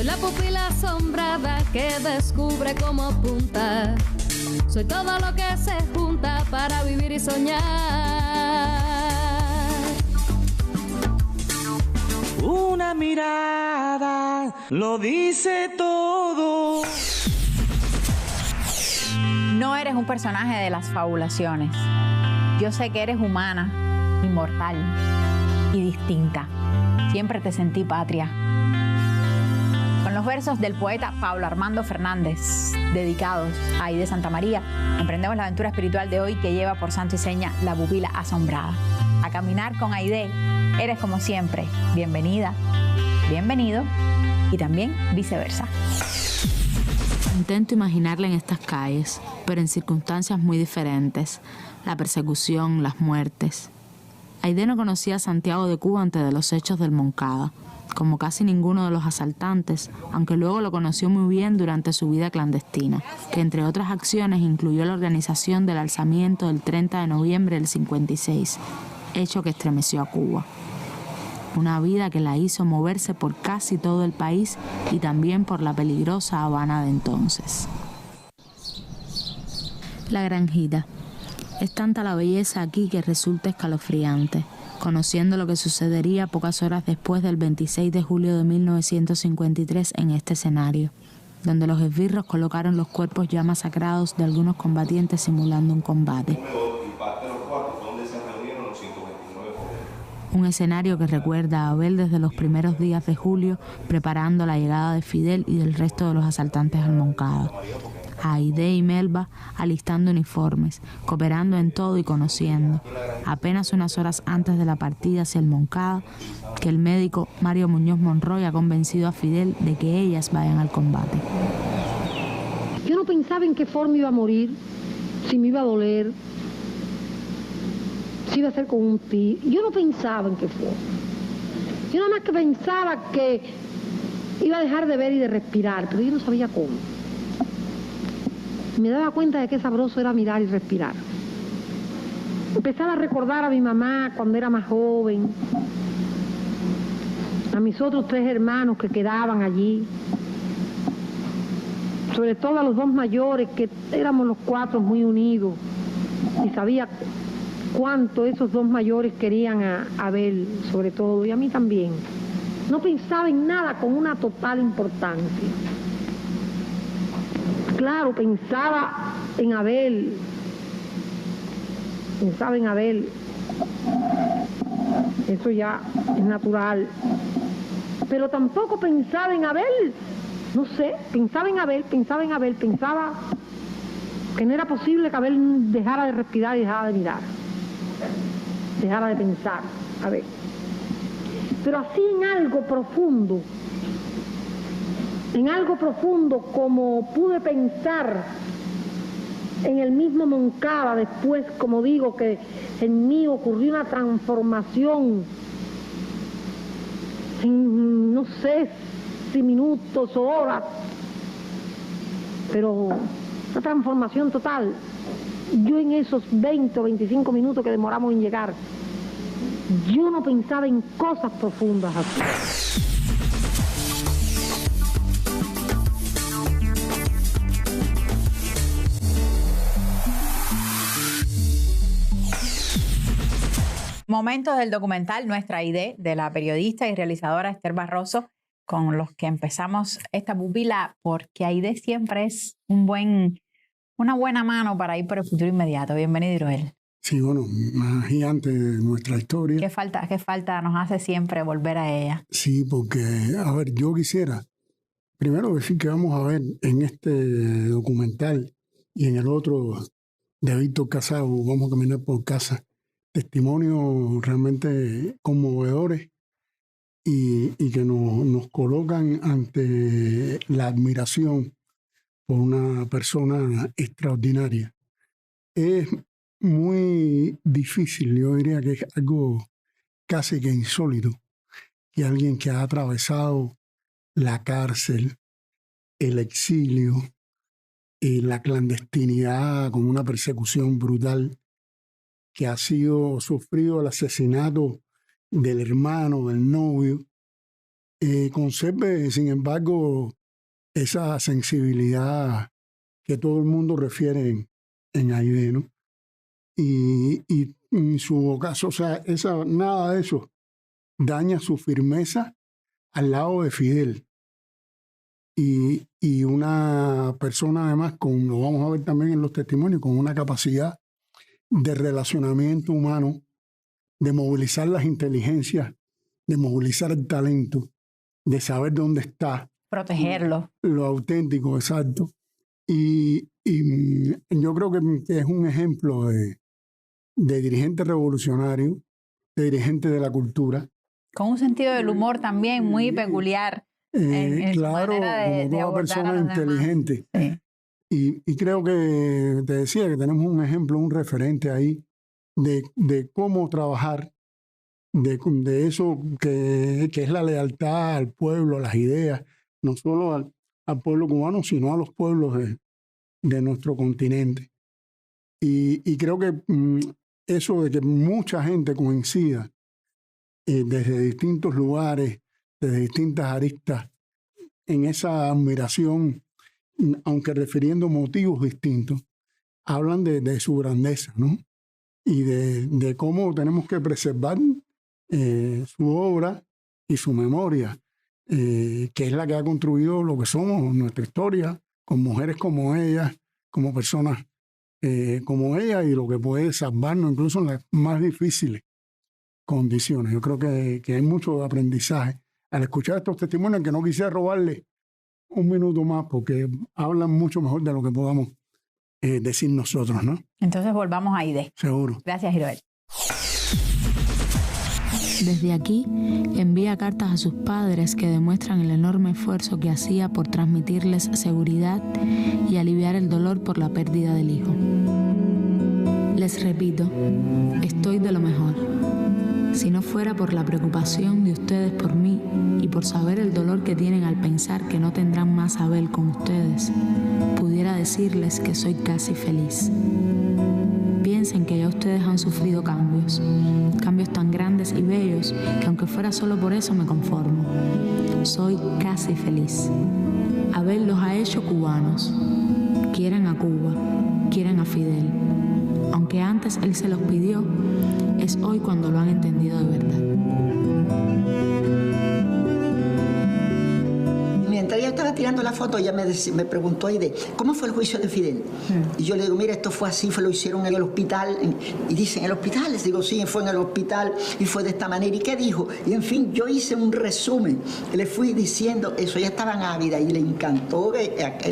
la pupila asombrada que descubre cómo apunta. Soy todo lo que se junta para vivir y soñar. Una mirada lo dice todo. No eres un personaje de las fabulaciones. Yo sé que eres humana, inmortal y distinta. Siempre te sentí patria. Con los versos del poeta Pablo Armando Fernández, dedicados a Aide Santamaría, emprendemos la aventura espiritual de hoy que lleva por santo y seña La Pupila Asombrada. A caminar con Aide, eres como siempre bienvenida, bienvenido y también viceversa. Intento imaginarla en estas calles, pero en circunstancias muy diferentes. La persecución, las muertes. Aide no conocía a Santiago de Cuba antes de los hechos del Moncada, como casi ninguno de los asaltantes, aunque luego lo conoció muy bien durante su vida clandestina, que entre otras acciones incluyó la organización del alzamiento del 30 de noviembre del 56, hecho que estremeció a Cuba. Una vida que la hizo moverse por casi todo el país y también por la peligrosa Habana de entonces. La Granjita. Es tanta la belleza aquí que resulta escalofriante, conociendo lo que sucedería pocas horas después del 26 de julio de 1953 en este escenario, donde los esbirros colocaron los cuerpos ya masacrados de algunos combatientes simulando un combate. Un escenario que recuerda a Abel desde los primeros días de julio, preparando la llegada de Fidel y del resto de los asaltantes al Moncada. A Aide y Melba alistando uniformes, cooperando en todo y conociendo, apenas unas horas antes de la partida hacia el Moncada, que el médico Mario Muñoz Monroy ha convencido a Fidel de que ellas vayan al combate. Yo no pensaba en qué forma iba a morir, si me iba a doler, si iba a ser con un tiro. Yo no pensaba en qué forma. Yo nada más que pensaba que iba a dejar de ver y de respirar, pero yo no sabía cómo. Me daba cuenta de qué sabroso era mirar y respirar. Empezaba a recordar a mi mamá cuando era más joven, a mis otros 3 hermanos que quedaban allí, sobre todo a los 2 mayores, que éramos los 4 muy unidos, y sabía cuánto esos 2 mayores querían a Abel, sobre todo, y a mí también. No pensaba en nada con una total importancia. Claro, pensaba en Abel, eso ya es natural, pero tampoco pensaba en Abel, no sé, pensaba que no era posible que Abel dejara de respirar y dejara de mirar, dejara de pensar, a ver, pero así en algo profundo como pude pensar en el mismo Moncada después, como digo, que en mí ocurrió una transformación en, no sé si minutos o horas, pero una transformación total. Yo en esos 20 o 25 minutos que demoramos en llegar, yo no pensaba en cosas profundas así. Momentos del documental Nuestra Aide, de la periodista y realizadora Esther Barroso, con los que empezamos esta pupila, porque Aide siempre es una buena mano para ir por el futuro inmediato. Bienvenido, Iroel. Sí, bueno, más gigante de nuestra historia. ¿Qué falta nos hace siempre volver a ella? Sí, porque, a ver, yo quisiera primero decir que vamos a ver en este documental y en el otro de Víctor Casado, Vamos a caminar por casa, testimonios realmente conmovedores y que nos colocan ante la admiración por una persona extraordinaria. Es muy difícil, yo diría que es algo casi que insólito, que alguien que ha atravesado la cárcel, el exilio y la clandestinidad con una persecución brutal, que ha sufrido el asesinato del hermano, del novio, conserve, sin embargo, esa sensibilidad que todo el mundo refiere en Aide, ¿no? Y en su caso, o sea, nada de eso daña su firmeza al lado de Fidel. Y una persona además, lo vamos a ver también en los testimonios, con una capacidad de relacionamiento humano, de movilizar las inteligencias, de movilizar el talento, de saber dónde está. Protegerlo. Lo auténtico, exacto. Y yo creo que es un ejemplo de dirigente revolucionario, de dirigente de la cultura. Con un sentido del humor también muy peculiar. En claro, su manera como toda persona inteligente. Sí. Y creo que te decía que tenemos un ejemplo, un referente ahí de cómo trabajar, de eso que es la lealtad al pueblo, a las ideas, no solo al pueblo cubano, sino a los pueblos de nuestro continente. Y creo que eso de que mucha gente coincida desde distintos lugares, desde distintas aristas, en esa admiración, aunque refiriendo motivos distintos, hablan de su grandeza, ¿no? Y de cómo tenemos que preservar su obra y su memoria, que es la que ha construido lo que somos, nuestra historia, con mujeres como ella, como personas como ella, y lo que puede salvarnos incluso en las más difíciles condiciones. Yo creo que hay mucho aprendizaje al escuchar estos testimonios, que no quisiera robarle un minuto más porque hablan mucho mejor de lo que podamos decir nosotros, ¿no? Entonces volvamos a Aide. Seguro. Gracias, Giroel. Desde aquí envía cartas a sus padres que demuestran el enorme esfuerzo que hacía por transmitirles seguridad y aliviar el dolor por la pérdida del hijo. Les repito, estoy de lo mejor. Si no fuera por la preocupación de ustedes por mí y por saber el dolor que tienen al pensar que no tendrán más a Abel con ustedes, pudiera decirles que soy casi feliz. Piensen que ya ustedes han sufrido cambios tan grandes y bellos que aunque fuera solo por eso me conformo. Soy casi feliz. Abel los ha hecho cubanos. Quieren a Cuba, quieren a Fidel. Aunque antes él se los pidió, es hoy cuando lo han entendido de verdad. Mientras ella estaba tirando la foto, ella me preguntó, Aide, ¿cómo fue el juicio de Fidel? Y yo le digo, mira, esto fue así, lo hicieron en el hospital. Y dicen, ¿en el hospital? Les digo, sí, fue en el hospital y fue de esta manera. ¿Y qué dijo? Y en fin, yo hice un resumen. Le fui diciendo eso. Ella estaba ávida y le encantó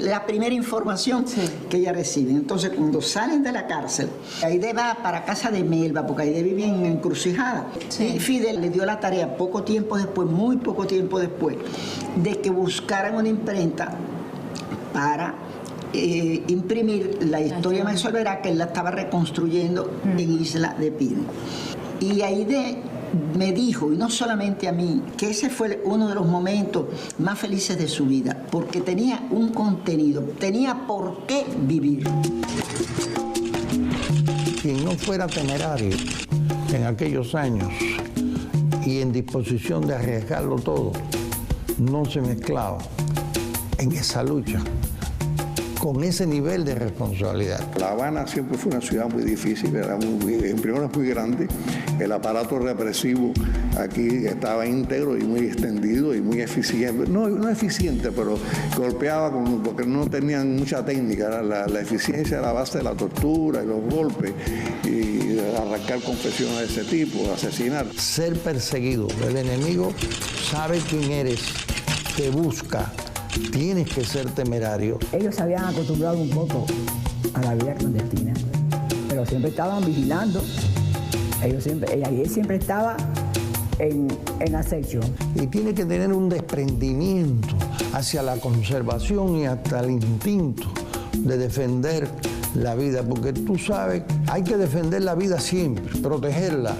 la primera información que ella recibe. Entonces, cuando salen de la cárcel, Aide va para casa de Melba, porque Aide vivía en Encrucijada. Sí. Y Fidel le dio la tarea poco tiempo después, muy poco tiempo después, de que buscaran una imprenta para imprimir la historia de Marisol Verá, que él la estaba reconstruyendo en Isla de Pino. Y Aide me dijo, y no solamente a mí, que ese fue uno de los momentos más felices de su vida, porque tenía un contenido, tenía por qué vivir. Quien no fuera temerario en aquellos años y en disposición de arriesgarlo todo, no se mezclaba en esa lucha con ese nivel de responsabilidad. La Habana siempre fue una ciudad muy difícil, primero es muy grande, el aparato represivo aquí estaba íntegro y muy extendido y muy eficiente, no eficiente, pero golpeaba porque no tenían mucha técnica, la eficiencia era la base de la tortura y los golpes y arrancar confesiones de ese tipo, asesinar. Ser perseguido, el enemigo sabe quién eres, te busca. Tienes que ser temerario. Ellos se habían acostumbrado un poco a la vida clandestina, pero siempre estaban vigilando. Ella siempre estaba en acecho. Y tiene que tener un desprendimiento hacia la conservación y hasta el instinto de defender la vida, porque tú sabes, hay que defender la vida siempre, protegerla,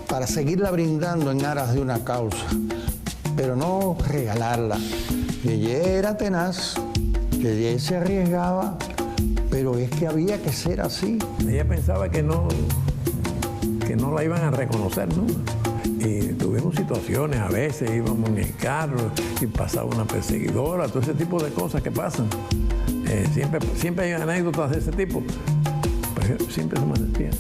para seguirla brindando en aras de una causa, pero no regalarla. Yeye era tenaz, Yeye se arriesgaba, pero es que había que ser así. Ella pensaba que no la iban a reconocer, ¿no? Y tuvimos situaciones, a veces íbamos en el carro y pasaba una perseguidora, todo ese tipo de cosas que pasan. Siempre hay anécdotas de ese tipo. Pero siempre se mantenía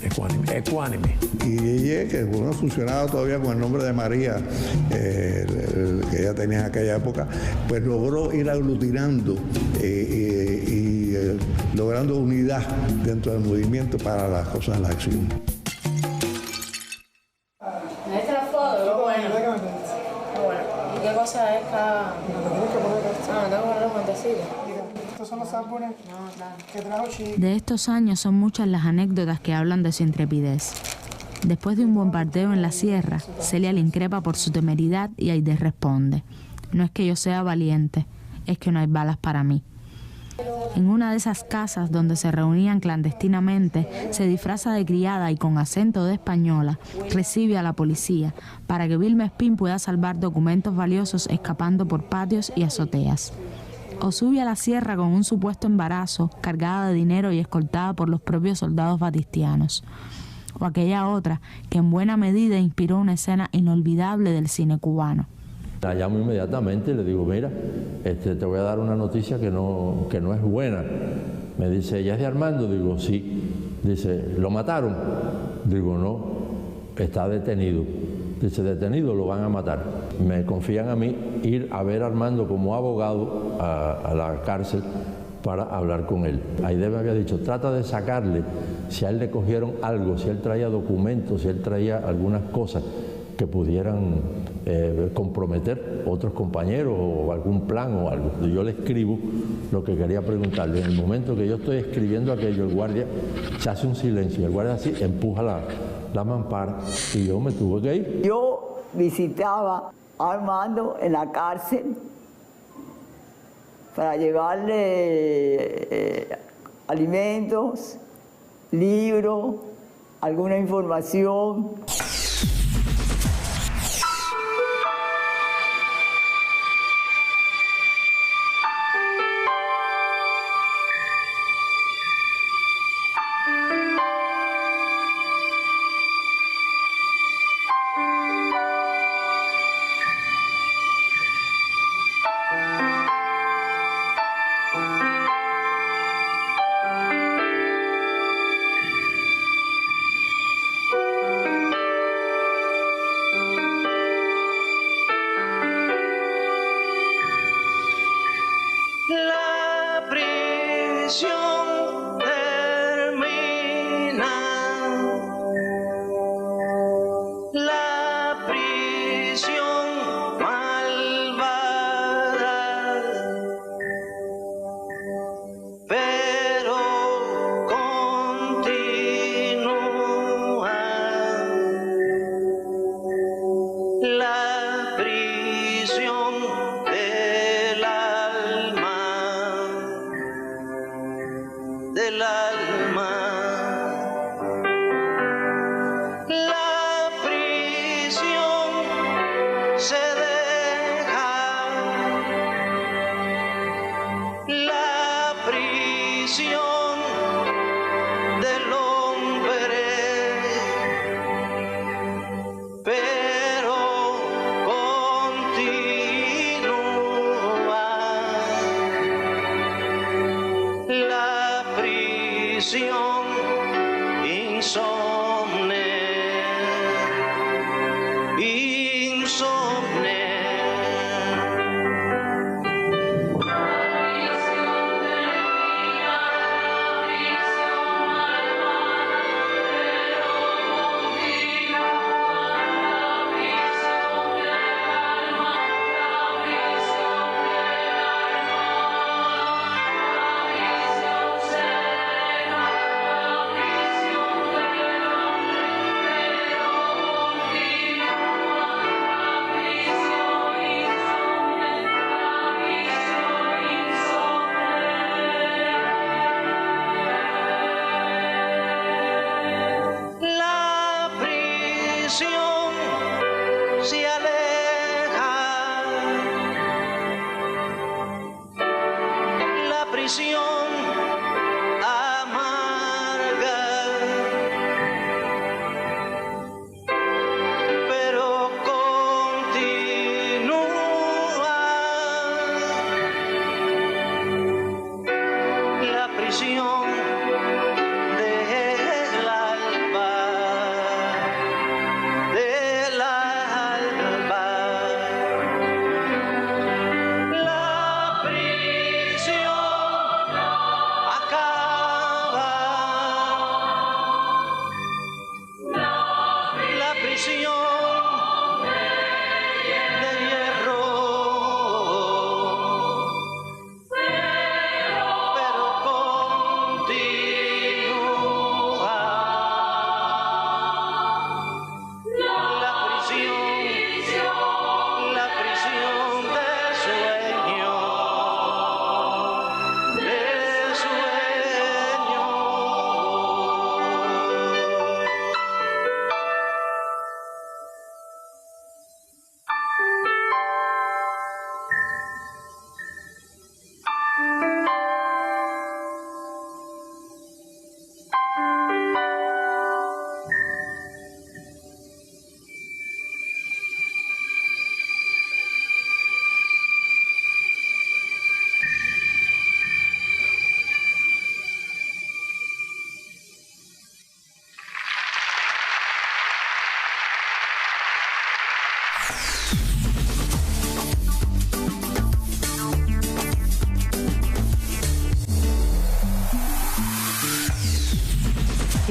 ecuánime. Y ella, que funcionaba todavía con el nombre de María, que ella tenía en aquella época, pues logró ir aglutinando y logrando unidad dentro del movimiento para las cosas de la acción. ¿Esta es la foto? Bueno. ¿Y qué cosa es cada...? No, tengo que poner los guantecitos. Estos son los álbumes que trajo Chi. De estos años son muchas las anécdotas que hablan de su intrepidez. Después de un bombardeo en la sierra, Celia le increpa por su temeridad y Aide responde: no es que yo sea valiente, es que no hay balas para mí. En una de esas casas donde se reunían clandestinamente, se disfraza de criada y con acento de española recibe a la policía para que Vilma Espín pueda salvar documentos valiosos escapando por patios y azoteas. O sube a la sierra con un supuesto embarazo, cargada de dinero y escoltada por los propios soldados batistianos. O aquella otra que en buena medida inspiró una escena inolvidable del cine cubano. La llamo inmediatamente y le digo: mira, te voy a dar una noticia que no es buena. Me dice: ¿ya es de Armando? Digo: sí. Dice: ¿lo mataron? Digo: no, está detenido. Dice: detenido, lo van a matar. Me confían a mí ir a ver a Armando como abogado a la cárcel para hablar con él. Aide me había dicho: trata de sacarle, si a él le cogieron algo, si él traía documentos, si él traía algunas cosas que pudieran comprometer otros compañeros o algún plan o algo. Yo le escribo lo que quería preguntarle. En el momento que yo estoy escribiendo aquello, el guardia se hace un silencio y el guardia así empuja la mampara y yo me tuve que ir. Yo visitaba a Armando en la cárcel para llevarle alimentos, libros, alguna información.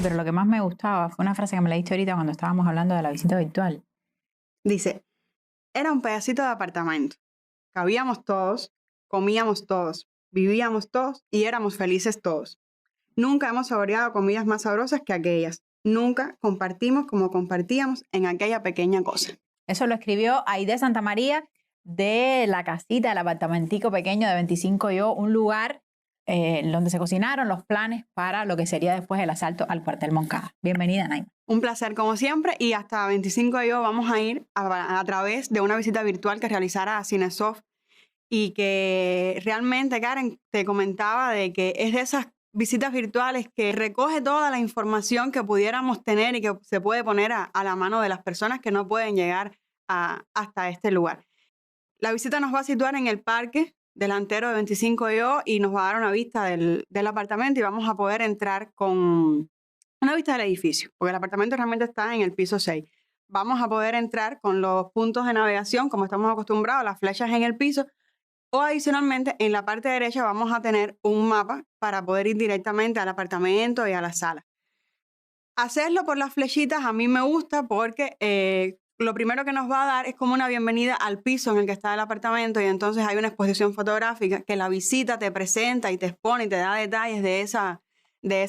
pero lo que más me gustaba fue una frase que me la diste ahorita cuando estábamos hablando de la visita virtual. Dice, era un pedacito de apartamento. Cabíamos todos, comíamos todos, vivíamos todos y éramos felices todos. Nunca hemos saboreado comidas más sabrosas que aquellas. Nunca compartimos como compartíamos en aquella pequeña cosa. Eso lo escribió Aide Santamaría de la casita, el apartamentico pequeño de 25 un lugar donde se cocinaron los planes para lo que sería después el asalto al cuartel Moncada. Bienvenida, Naima. Un placer como siempre, y hasta 25 vamos a ir a través de una visita virtual que realizara Cinesoft, y que realmente, Karen, te comentaba de que es de esas visitas virtuales que recoge toda la información que pudiéramos tener y que se puede poner a la mano de las personas que no pueden llegar hasta este lugar. La visita nos va a situar en el parque delantero de 25 y nos va a dar una vista del apartamento, y vamos a poder entrar con una vista del edificio, porque el apartamento realmente está en el piso 6. Vamos a poder entrar con los puntos de navegación, como estamos acostumbrados, las flechas en el piso, o adicionalmente en la parte derecha vamos a tener un mapa para poder ir directamente al apartamento y a la sala. Hacerlo por las flechitas a mí me gusta porque lo primero que nos va a dar es como una bienvenida al piso en el que está el apartamento, y entonces hay una exposición fotográfica que la visita te presenta y te expone y te da detalles de esa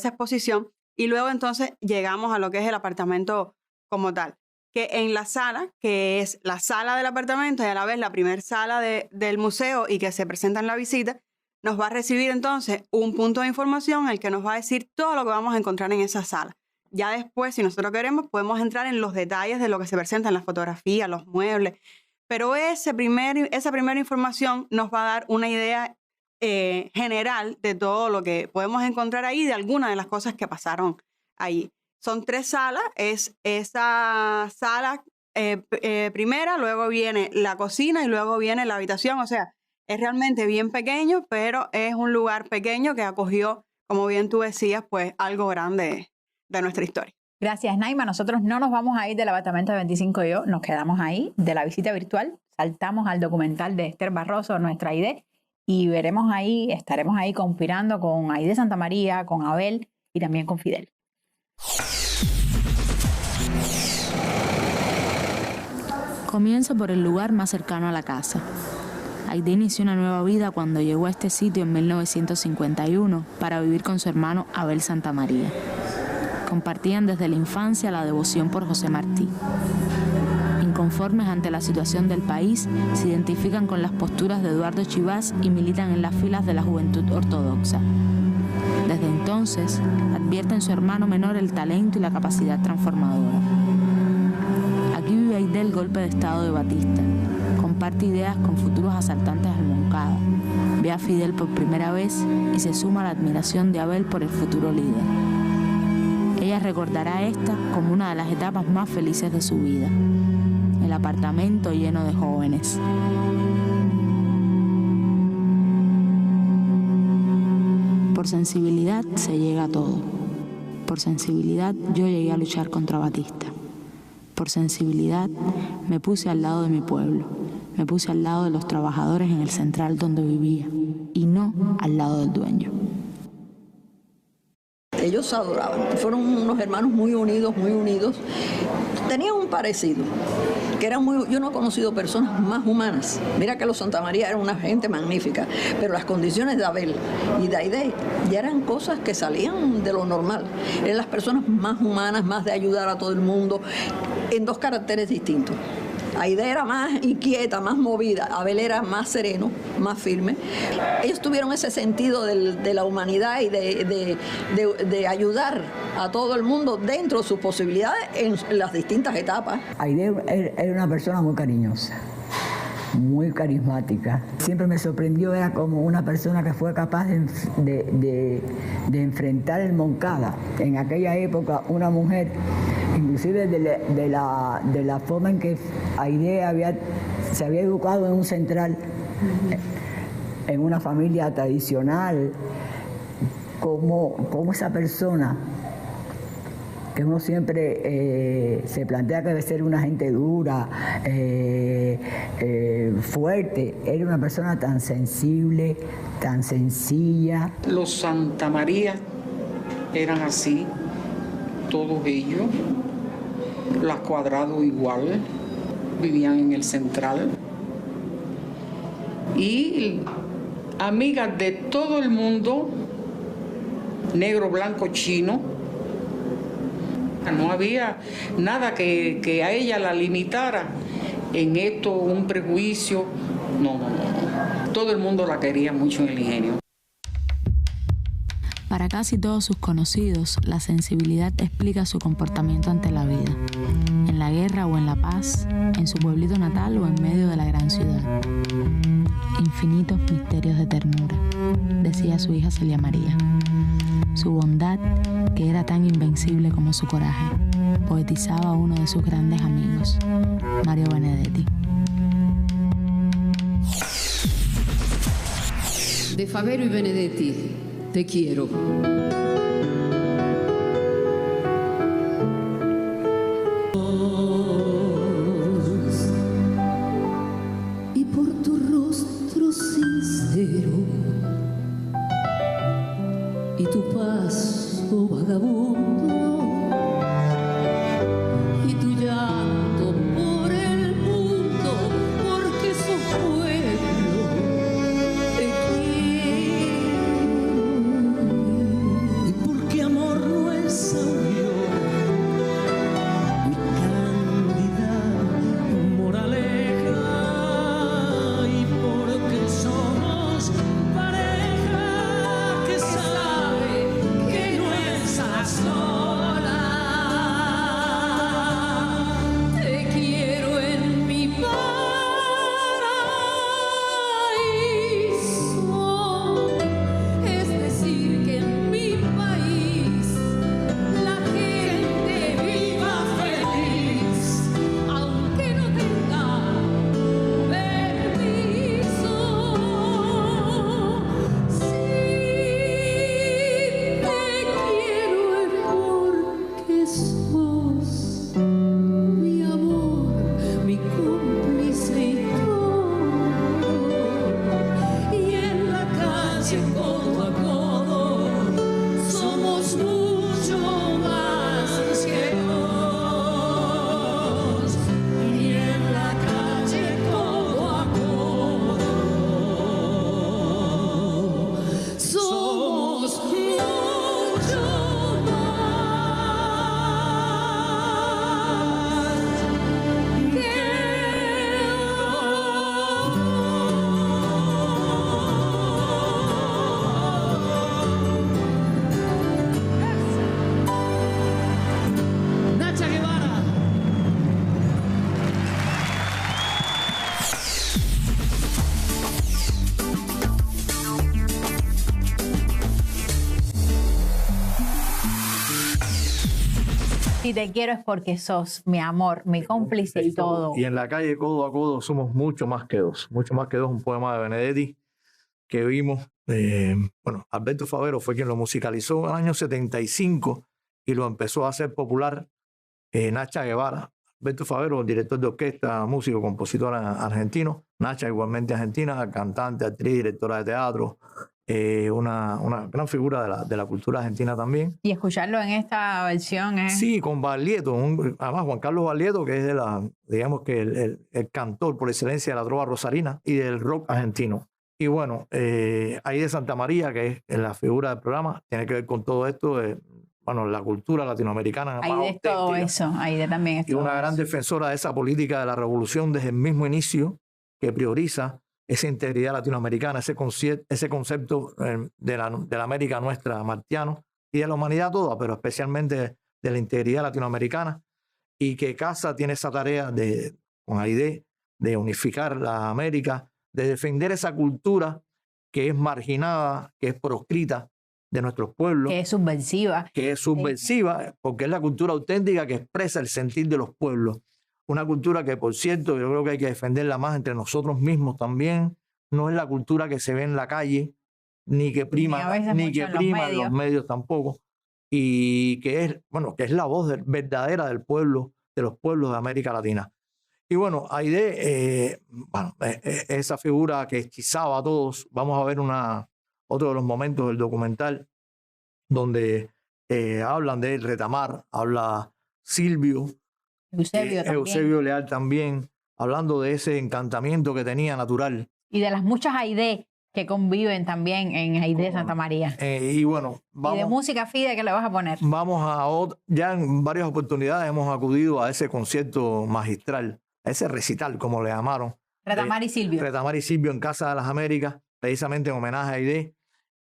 exposición, y luego entonces llegamos a lo que es el apartamento como tal, que en la sala, que es la sala del apartamento y a la vez la primera sala del museo y que se presenta en la visita, nos va a recibir entonces un punto de información en el que nos va a decir todo lo que vamos a encontrar en esa sala. Ya después, si nosotros queremos, podemos entrar en los detalles de lo que se presenta en las fotografías, los muebles, pero esa primera información nos va a dar una idea general de todo lo que podemos encontrar ahí, de algunas de las cosas que pasaron ahí. Son 3 salas, es esa sala primera, luego viene la cocina y luego viene la habitación. O sea, es realmente bien pequeño, pero es un lugar pequeño que acogió, como bien tú decías, pues algo grande de nuestra historia. Gracias, Naima. Nosotros no nos vamos a ir del apartamento de 25 nos quedamos ahí de la visita virtual, saltamos al documental de Esther Barroso, nuestra Aide, y estaremos ahí conspirando con Aide Santamaría, con Abel y también con Fidel. Comienzo por el lugar más cercano a la casa. Aide inició una nueva vida cuando llegó a este sitio en 1951 para vivir con su hermano Abel Santamaría. Compartían desde la infancia la devoción por José Martí. Inconformes ante la situación del país, se identifican con las posturas de Eduardo Chivás y militan en las filas de la Juventud Ortodoxa. Desde entonces, advierte en su hermano menor el talento y la capacidad transformadora. Aquí vive Aide el golpe de estado de Batista. Comparte ideas con futuros asaltantes al Moncada. Ve a Fidel por primera vez y se suma a la admiración de Abel por el futuro líder. Ella recordará esta como una de las etapas más felices de su vida. El apartamento lleno de jóvenes. Por sensibilidad se llega a todo. Por sensibilidad yo llegué a luchar contra Batista. Por sensibilidad me puse al lado de mi pueblo. Me puse al lado de los trabajadores en el central donde vivía y no al lado del dueño. Ellos se adoraban, fueron unos hermanos muy unidos, muy unidos. Tenían un parecido, que eran yo no he conocido personas más humanas. Mira que los Santamaría eran una gente magnífica, pero las condiciones de Abel y de Aide ya eran cosas que salían de lo normal. Eran las personas más humanas, más de ayudar a todo el mundo, en 2 caracteres distintos. Aide era más inquieta, más movida, Abel era más sereno, más firme. Ellos tuvieron ese sentido de la humanidad y de ayudar a todo el mundo dentro de sus posibilidades en las distintas etapas. Aide era una persona muy cariñosa, muy carismática. Siempre me sorprendió, era como una persona que fue capaz de enfrentar el Moncada. En aquella época, una mujer, inclusive de la forma en que Aide se había educado en un central, en una familia tradicional, como esa persona que uno siempre se plantea que debe ser una gente dura, fuerte. Era una persona tan sensible, tan sencilla. Los Santamaría eran así. todos ellos. Las Cuadrado igual, vivían en el Central. Y amigas de todo el mundo, negro, blanco, chino. No había nada que a ella la limitara en esto, un prejuicio. No. Todo el mundo la quería mucho en el ingenio. Para casi todos sus conocidos, la sensibilidad explica su comportamiento ante la vida, en la guerra o en la paz, en su pueblito natal o en medio de la gran ciudad. Infinitos misterios de ternura, decía su hija Celia María. Su bondad, que era tan invencible como su coraje, poetizaba a uno de sus grandes amigos, Mario Benedetti. De Favero y Benedetti, te quiero. Y por tu rostro sincero y tu paso vagabundo y tu llanto por el mundo, porque sos pueblo, te quiero. Y porque amor no es aurión, mi cándida moraleja, y porque somos pareja que sabe que no estás sola. Te quiero en mi paraíso, es decir que en mi país la gente viva feliz, aunque no tenga permiso. Sí, te quiero es porque sos mi amor, mi cómplice y todo. Y en la calle codo a codo somos mucho más que dos. Y en la calle codo a codo somos mucho Nacha Guevara. Si te quiero es porque sos mi amor, mi cómplice y todo. Y en la calle codo a codo somos mucho más que dos. Mucho más que dos, un poema de Benedetti que vimos. Bueno, Alberto Favero fue quien lo musicalizó en el año 75 y lo empezó a hacer popular Nacha Guevara. Alberto Favero, director de orquesta, músico, compositor argentino. Nacha, igualmente argentina, cantante, actriz, directora de teatro. Una gran figura de la cultura argentina también. Y escucharlo en esta versión es... Sí, con Baglietto, además Juan Carlos Baglietto, que es digamos que el cantor por excelencia de la trova rosarina y del rock argentino. Y bueno, Aide Santa María, que es la figura del programa, tiene que ver con todo esto, bueno, la cultura latinoamericana. Aide es todo eso, Aide también es todo y una gran defensora de esa política de la revolución desde el mismo inicio, que prioriza esa integridad latinoamericana, ese concepto de la América nuestra, martiano, y de la humanidad toda, pero especialmente de la integridad latinoamericana, y que Casa tiene esa tarea con Aide de unificar la América, de defender esa cultura que es marginada, que es proscrita de nuestros pueblos. Que es subversiva. Que es subversiva, porque es la cultura auténtica que expresa el sentir de los pueblos. Una cultura que, por cierto, yo creo que hay que defenderla más entre nosotros mismos también. No es la cultura que se ve en la calle, ni que prima, ni que prima en los medios tampoco. Y que es, bueno, que es la voz verdadera del pueblo, de los pueblos de América Latina. Y bueno, Aide, esa figura que hechizaba a todos. Vamos a ver otro de los momentos del documental donde hablan de él, Retamar, habla Silvio, Eusebio Leal también, hablando de ese encantamiento que tenía natural. Y de las muchas Aide que conviven también en Aide Santa María. Y bueno, vamos, y de música Fide, ¿qué le vas a poner? Ya en varias oportunidades hemos acudido a ese concierto magistral, a ese recital, como le llamaron. Retamar y Silvio. Retamar y Silvio en Casa de las Américas, precisamente en homenaje a Aide,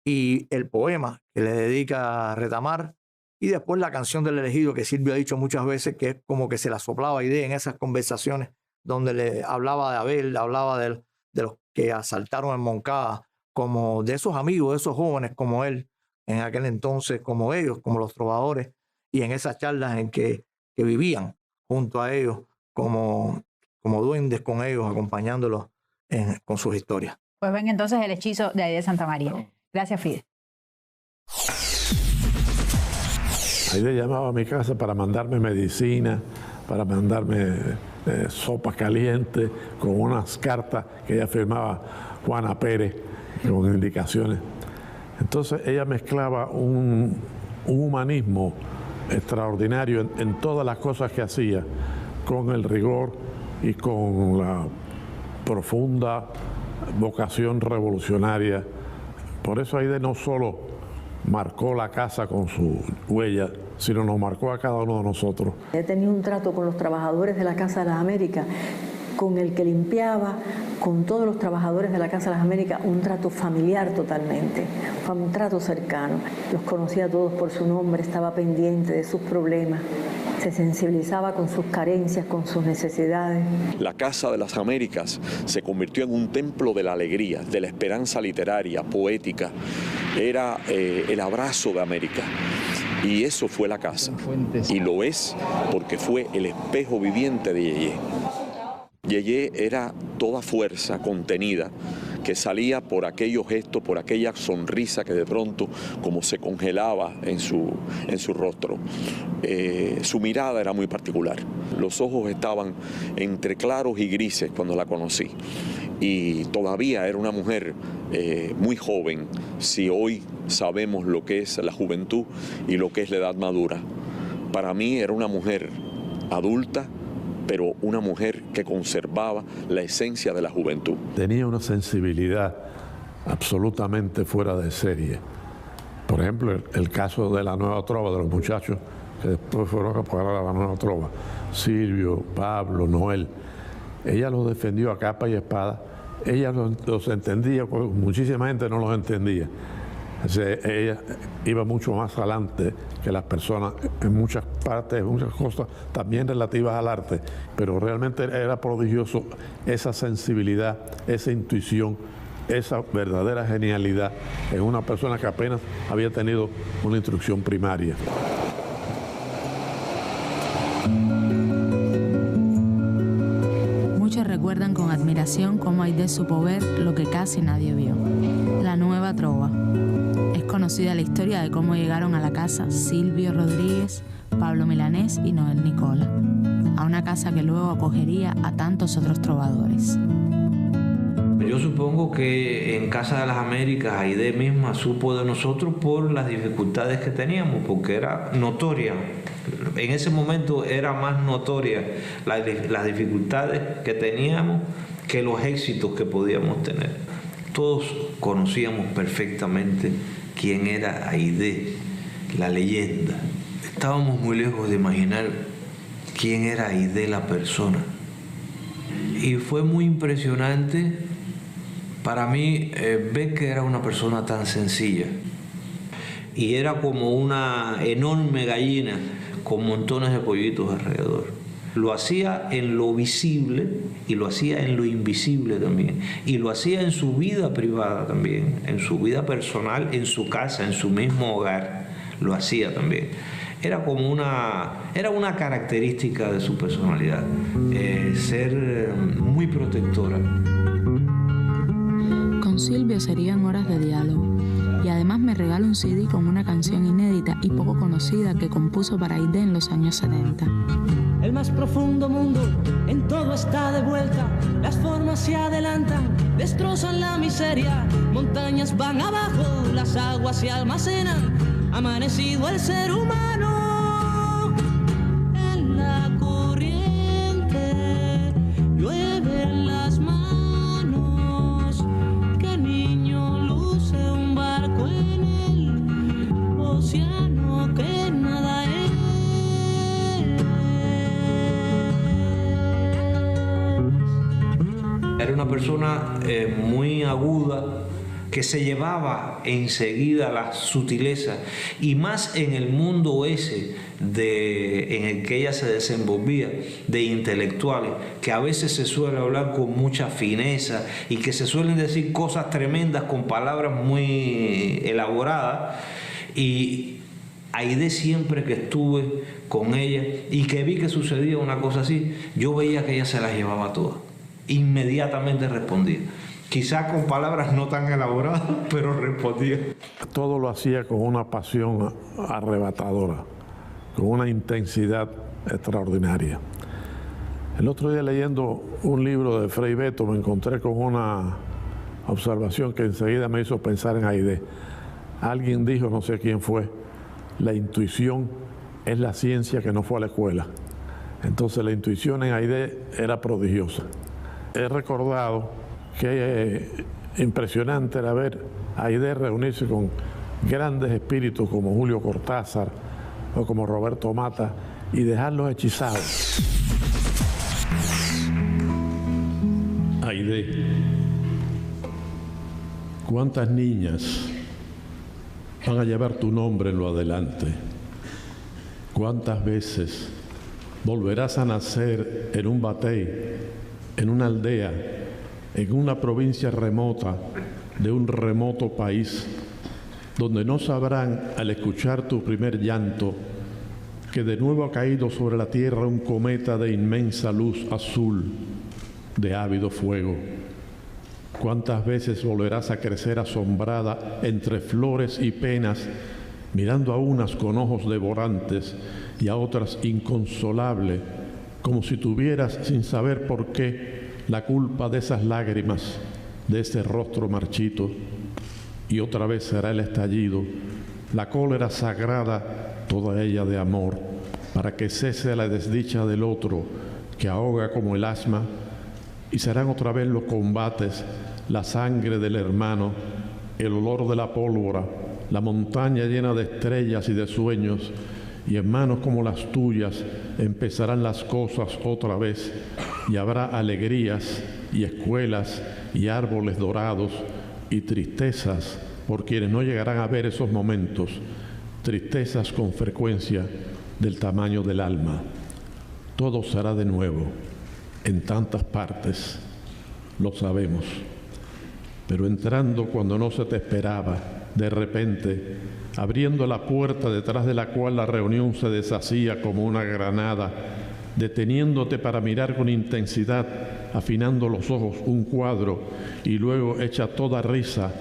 y el poema que le dedica a Retamar, y después la canción del elegido, que Silvio ha dicho muchas veces que es como que se la soplaba a Aide en esas conversaciones donde le hablaba de Abel, hablaba de los que asaltaron en Moncada, como de esos amigos, de esos jóvenes como él, en aquel entonces, como ellos, como los trovadores, y en esas charlas en que vivían junto a ellos, como duendes con ellos, acompañándolos con sus historias. Pues ven entonces el hechizo de Aide Santa María. Gracias, Fide. Aide llamaba a mi casa para mandarme medicina, para mandarme sopa caliente, con unas cartas que ella firmaba Juana Pérez, con indicaciones. Entonces ella mezclaba un humanismo extraordinario en todas las cosas que hacía, con el rigor y con la profunda vocación revolucionaria. Por eso Aide no solo marcó la casa con su huella, sino nos marcó a cada uno de nosotros. He tenido un trato con los trabajadores de la Casa de las Américas, con el que limpiaba, con todos los trabajadores de la Casa de las Américas, un trato familiar totalmente, un trato cercano. Los conocía a todos por su nombre, estaba pendiente de sus problemas, se sensibilizaba con sus carencias, con sus necesidades. La Casa de las Américas se convirtió en un templo de la alegría, de la esperanza literaria, poética. Era el abrazo de América. Y eso fue la casa. Y lo es porque fue el espejo viviente de Yeye. Yeye era toda fuerza contenida que salía por aquellos gestos, por aquella sonrisa que de pronto como se congelaba en su rostro. Su mirada era muy particular. Los ojos estaban entre claros y grises cuando la conocí. Y todavía era una mujer muy joven, si hoy sabemos lo que es la juventud y lo que es la edad madura. Para mí era una mujer adulta, pero una mujer que conservaba la esencia de la juventud. Tenía una sensibilidad absolutamente fuera de serie. Por ejemplo, el caso de la Nueva Trova, de los muchachos que después fueron a pagar a la Nueva Trova, Silvio, Pablo, Noel, ella los defendió a capa y espada. Ella los entendía, porque muchísima gente no los entendía. Ella iba mucho más adelante que las personas en muchas partes, en muchas cosas también relativas al arte, pero realmente era prodigioso esa sensibilidad, esa intuición, esa verdadera genialidad en una persona que apenas había tenido una instrucción primaria. Muchos recuerdan con admiración cómo Aide supo ver lo que casi nadie vio: la Nueva Trova. Es conocida la historia de cómo llegaron a la casa Silvio Rodríguez, Pablo Milanés y Noel Nicola, a una casa que luego acogería a tantos otros trovadores. Yo supongo que en Casa de las Américas Aide misma supo de nosotros por las dificultades que teníamos, porque era notoria. En ese momento era más notoria las dificultades que teníamos que los éxitos que podíamos tener. Todos conocíamos perfectamente quién era Aide, la leyenda. Estábamos muy lejos de imaginar quién era Aide la persona. Y fue muy impresionante para mí ver que era una persona tan sencilla. Y era como una enorme gallina con montones de pollitos alrededor. Lo hacía en lo visible y lo hacía en lo invisible también. Y lo hacía en su vida privada también, en su vida personal, en su casa, en su mismo hogar. Lo hacía también. Era una característica de su personalidad, ser muy protectora. Con Silvio serían horas de diálogo. Y además me regala un CD con una canción inédita y poco conocida que compuso para Aide en los años 70. El más profundo mundo, en todo está de vuelta. Las formas se adelantan, destrozan la miseria. Montañas van abajo, las aguas se almacenan. amanecido el ser humano en la corriente, llueve en las manos, que el niño luce un barco en el océano que nada es. Era una persona muy aguda, que se llevaba enseguida las sutilezas, y más en el mundo ese en el que ella se desenvolvía, de intelectuales, que a veces se suele hablar con mucha fineza y que se suelen decir cosas tremendas con palabras muy elaboradas. Y Aide, siempre que estuve con ella y que vi que sucedía una cosa así, yo veía que ella se las llevaba todas. Inmediatamente respondía. Quizás con palabras no tan elaboradas, pero respondía. Todo lo hacía con una pasión arrebatadora, con una intensidad extraordinaria. El otro día, leyendo un libro de Frei Beto, me encontré con una observación que enseguida me hizo pensar en Aide. Alguien dijo, no sé quién fue, la intuición es la ciencia que no fue a la escuela. Entonces la intuición en Aide era prodigiosa. He recordado que impresionante era ver a Aide reunirse con grandes espíritus como Julio Cortázar o como Roberto Mata y dejarlos hechizados. Aide, ¿cuántas niñas van a llevar tu nombre en lo adelante? ¿Cuántas veces volverás a nacer en un batey, en una aldea, en una provincia remota de un remoto país, donde no sabrán, al escuchar tu primer llanto, que de nuevo ha caído sobre la tierra un cometa de inmensa luz azul, de ávido fuego? ¿Cuántas veces volverás a crecer asombrada entre flores y penas, mirando a unas con ojos devorantes y a otras inconsolable, como si tuvieras, sin saber por qué, la culpa de esas lágrimas, de ese rostro marchito? Y otra vez será el estallido, la cólera sagrada, toda ella de amor, para que cese la desdicha del otro, que ahoga como el asma, y serán otra vez los combates, la sangre del hermano, el olor de la pólvora, la montaña llena de estrellas y de sueños, y en manos como las tuyas empezarán las cosas otra vez, y habrá alegrías y escuelas y árboles dorados y tristezas por quienes no llegarán a ver esos momentos, tristezas con frecuencia del tamaño del alma. Todo será de nuevo, en tantas partes, lo sabemos, pero entrando cuando no se te esperaba, de repente, abriendo la puerta detrás de la cual la reunión se deshacía como una granada, deteniéndote para mirar con intensidad, afinando los ojos un cuadro, y luego hecha toda risa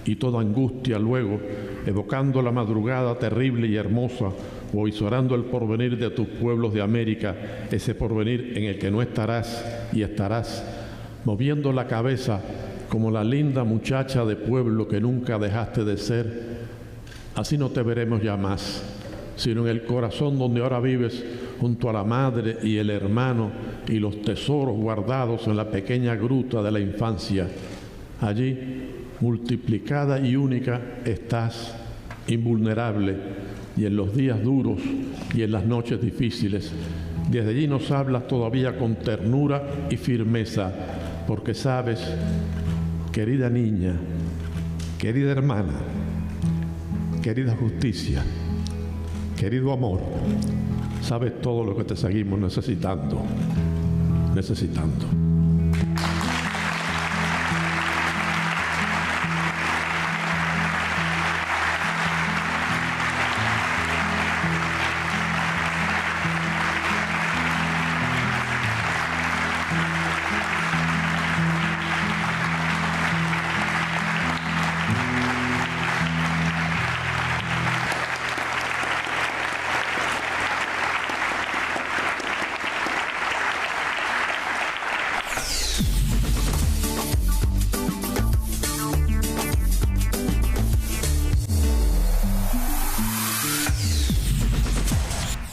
y toda angustia, luego evocando la madrugada terrible y hermosa, o visorando el porvenir de tus pueblos de América, ese porvenir en el que no estarás y estarás, moviendo la cabeza como la linda muchacha de pueblo que nunca dejaste de ser. Así no te veremos ya más, sino en el corazón donde ahora vives, junto a la madre y el hermano y los tesoros guardados en la pequeña gruta de la infancia. Allí, multiplicada y única, estás, invulnerable, y en los días duros y en las noches difíciles, desde allí nos hablas todavía con ternura y firmeza, porque sabes, querida niña, querida hermana, querida justicia, querido amor, sabes todo lo que te seguimos necesitando.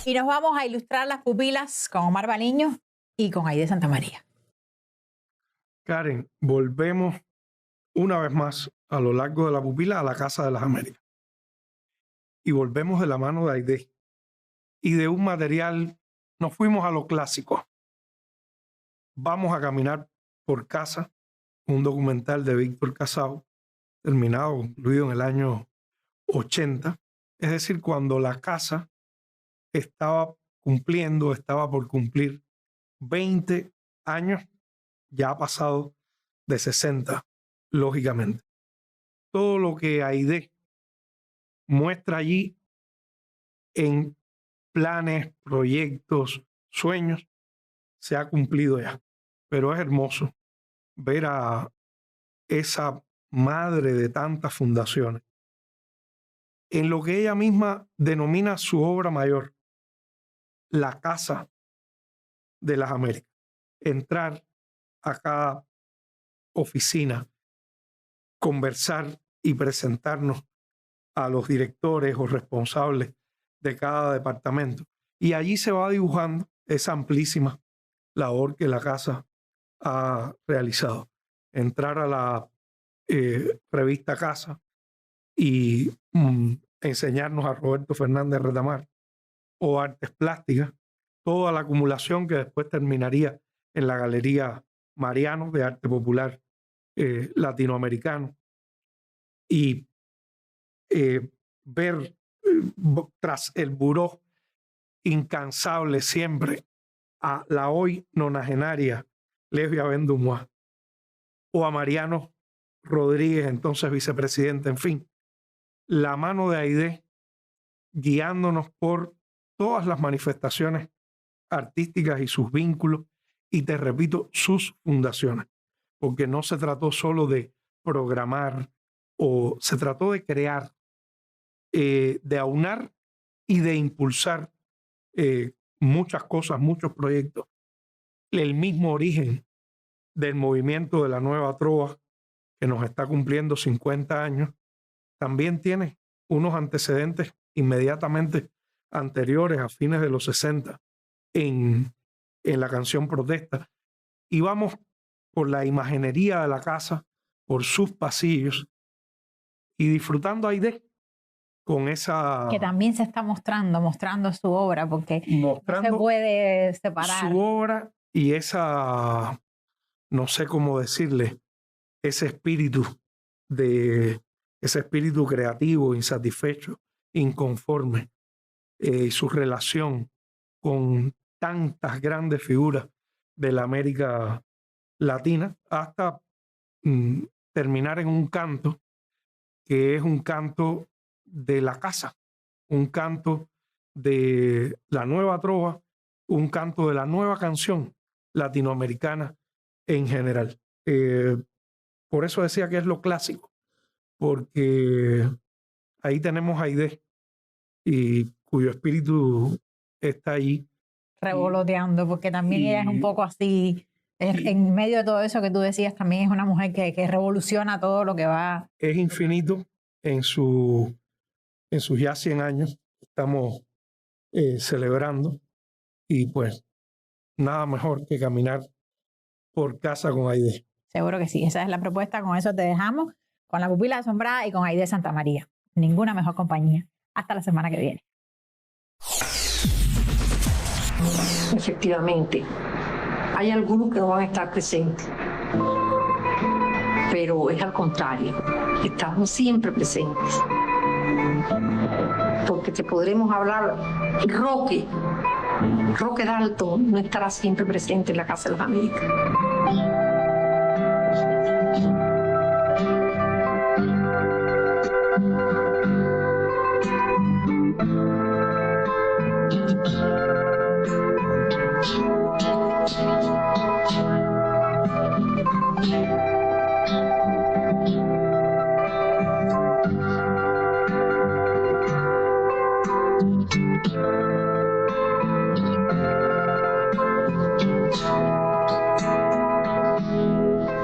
Y nos vamos a ilustrar las pupilas con Omar Baliño y con Aide Santamaría. Karen, volvemos una vez más a lo largo de la pupila a la Casa de las Américas. Y volvemos de la mano de Aide. Y de un material, nos fuimos a lo clásico. Vamos a caminar por casa, un documental de Víctor Casao, terminado, concluido en el año 80. Es decir, cuando la casa estaba por cumplir 20 años, ya ha pasado de 60, lógicamente. Todo lo que Aide muestra allí en planes, proyectos, sueños, se ha cumplido ya. Pero es hermoso ver a esa madre de tantas fundaciones en lo que ella misma denomina su obra mayor, la Casa de las Américas. Entrar a cada oficina, conversar y presentarnos a los directores o responsables de cada departamento. Y allí se va dibujando esa amplísima labor que la Casa ha realizado. Entrar a la revista Casa y enseñarnos a Roberto Fernández Retamar o artes plásticas, toda la acumulación que después terminaría en la Galería Mariano de Arte Popular Latinoamericano, y ver tras el buró incansable siempre a la hoy nonagenaria Lesbia Ben-Dumois o a Mariano Rodríguez, entonces vicepresidente, en fin, la mano de Aide guiándonos por todas las manifestaciones artísticas y sus vínculos, y te repito, sus fundaciones, porque no se trató solo de programar, o se trató de crear, de aunar y de impulsar muchas cosas, muchos proyectos. El mismo origen del movimiento de la Nueva Trova, que nos está cumpliendo 50 años, también tiene unos antecedentes inmediatamente anteriores, a fines de los 60, en la canción Protesta. Y vamos por la imaginería de la casa, por sus pasillos, y disfrutando Aide con esa... Que también se está mostrando su obra, porque no se puede separar. Su obra y esa, no sé cómo decirle, ese espíritu creativo, insatisfecho, inconforme, y su relación con tantas grandes figuras de la América Latina, hasta terminar en un canto que es un canto de la casa, un canto de la nueva trova, un canto de la nueva canción latinoamericana en general. Por eso decía que es lo clásico, porque ahí tenemos a Aide, y cuyo espíritu está ahí revoloteando, porque también ella es un poco así, en medio de todo eso que tú decías, también es una mujer que revoluciona todo lo que va. Es infinito en sus ya 100 años, estamos celebrando, y pues nada mejor que caminar por casa con Aide. Seguro que sí, esa es la propuesta, con eso te dejamos, con la pupila asombrada y con Aide Santamaría. Ninguna mejor compañía. Hasta la semana que viene. Efectivamente, hay algunos que no van a estar presentes, pero es al contrario, estamos siempre presentes, porque te podremos hablar. Roque Dalton no estará siempre presente en la Casa de las Américas.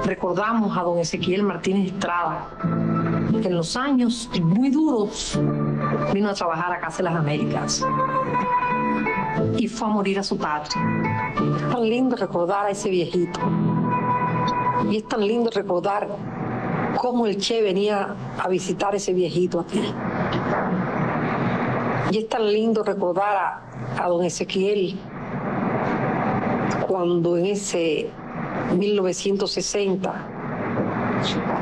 Recordamos a don Ezequiel Martínez Estrada, que en los años muy duros vino a trabajar a Casa de las Américas. y fue a morir a su patria. Es tan lindo recordar a ese viejito. Y es tan lindo recordar cómo el Che venía a visitar a ese viejito aquí. Y es tan lindo recordar a don Ezequiel cuando en ese 1960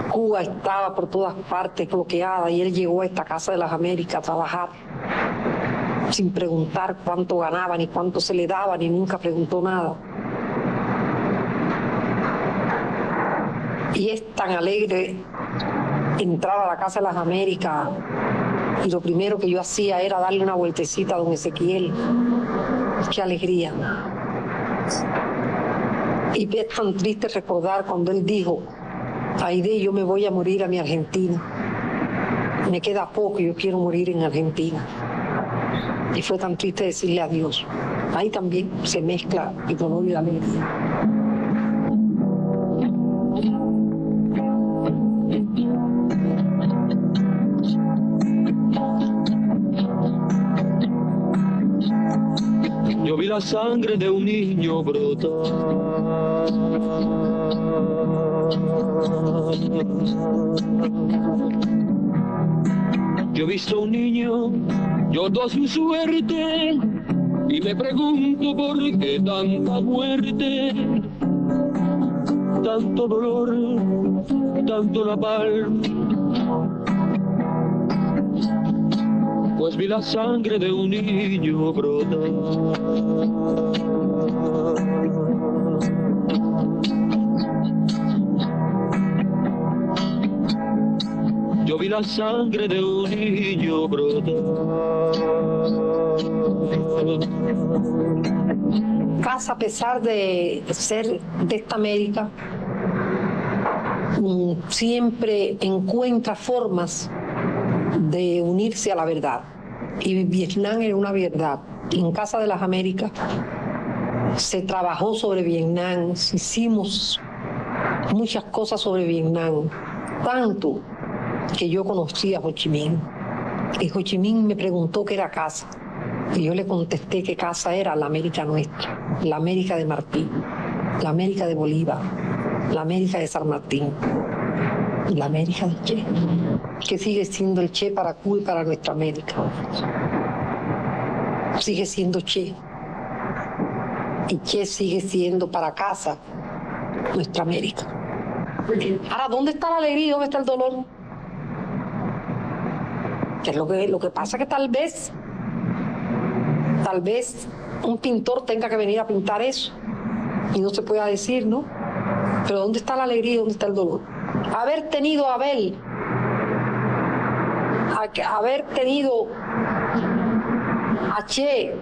Cuba estaba por todas partes bloqueada y él llegó a esta Casa de las Américas a trabajar sin preguntar cuánto ganaba ni cuánto se le daba, ni nunca preguntó nada. Y es tan alegre entrar a la Casa de las Américas y lo primero que yo hacía era darle una vueltecita a don Ezequiel. ¡Qué alegría! Y es tan triste recordar cuando él dijo: Aide, yo me voy a morir a mi Argentina. Me queda poco y yo quiero morir en Argentina. Y fue tan triste decirle adiós. Ahí también se mezcla el dolor y la alegría. Yo vi la sangre de un niño brotar. Yo he visto un niño, lloró su suerte y me pregunto por qué tanta muerte, tanto dolor, tanto napalm. Pues vi la sangre de un niño brotar. Yo vi la sangre de un niño brotar. Casa, a pesar de ser de esta América, siempre encuentra formas de unirse a la verdad. Y Vietnam era una verdad. En Casa de las Américas se trabajó sobre Vietnam, hicimos muchas cosas sobre Vietnam, tanto que yo conocí a Ho Chi Minh. Y Ho Chi Minh me preguntó qué era casa. Y yo le contesté que casa era la América nuestra, la América de Martí, la América de Bolívar, la América de San Martín, y la América de Che, que sigue siendo el Che para Cuba y para nuestra América. Sigue siendo Che. Y Che sigue siendo para casa nuestra América. Ahora, ¿dónde está la alegría y dónde está el dolor? Que es lo que pasa, que tal vez un pintor tenga que venir a pintar eso y no se pueda decir, ¿no? Pero ¿dónde está la alegría y dónde está el dolor? Haber tenido a Abel, haber tenido a Che,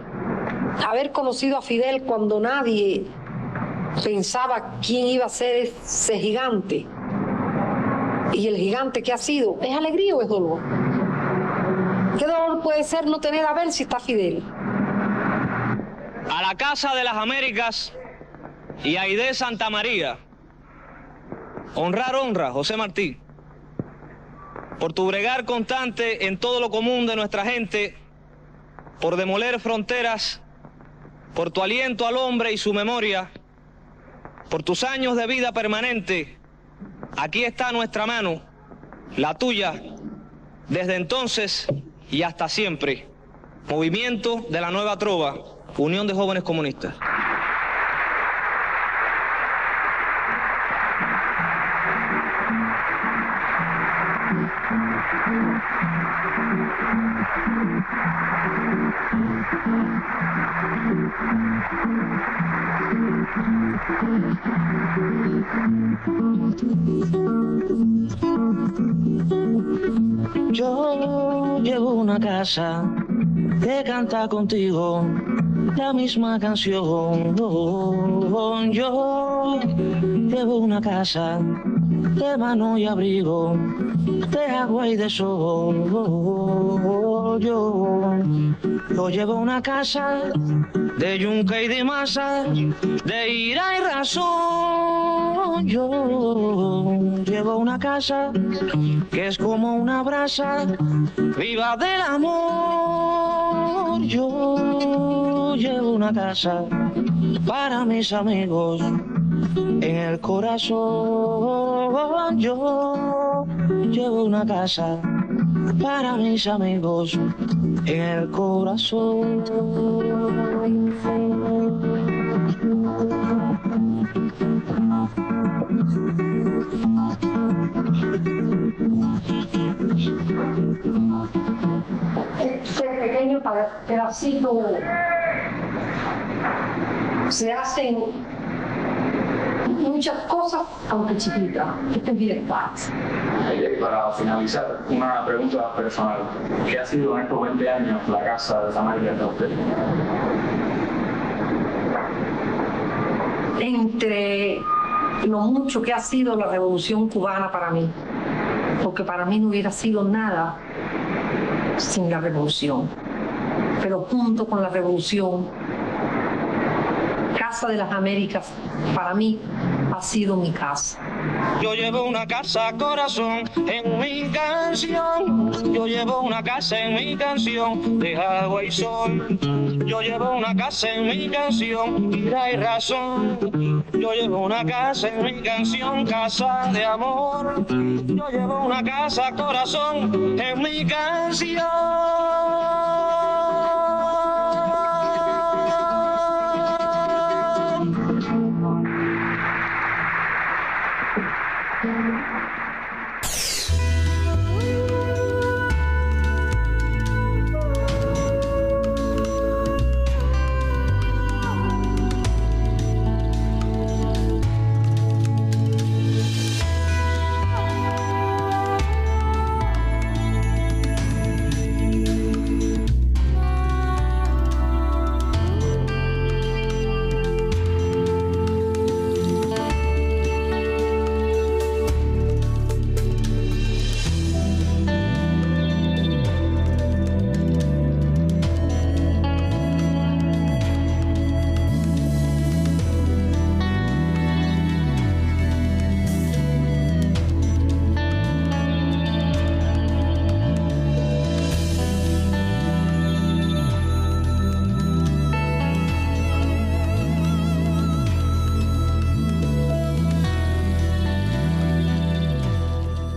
haber conocido a Fidel cuando nadie pensaba quién iba a ser ese gigante, y el gigante que ha sido, ¿es alegría o es dolor? ¿Qué dolor puede ser no tener a Abel si está Fidel? A la Casa de las Américas y a Aide Santa María. Honra, José Martí, por tu bregar constante en todo lo común de nuestra gente, por demoler fronteras, por tu aliento al hombre y su memoria, por tus años de vida permanente. Aquí está nuestra mano, la tuya, desde entonces y hasta siempre. Movimiento de la Nueva Trova, Unión de Jóvenes Comunistas. Yo llevo una casa que canta contigo la misma canción. Yo llevo una casa de mano y abrigo, de agua y de sol. Yo llevo una casa de yunque y de masa, de ira y razón. Yo llevo una casa que es como una brasa viva del amor. Yo llevo una casa para mis amigos en el corazón. Yo llevo una casa para mis amigos en el corazón. Este pequeño pedacito se hacen muchas cosas, aunque chiquitas. Este es bien fácil. Para finalizar, una pregunta personal. ¿Qué ha sido en estos 20 años la Casa de las Américas de usted? Entre lo mucho que ha sido la Revolución Cubana para mí, porque para mí no hubiera sido nada sin la Revolución. Pero junto con la Revolución, Casa de las Américas para mí ha sido mi casa. Yo llevo una casa, corazón, en mi canción. Yo llevo una casa en mi canción de agua y sol. Yo llevo una casa en mi canción, vida y razón. Yo llevo una casa en mi canción, casa de amor. Yo llevo una casa, corazón, en mi canción.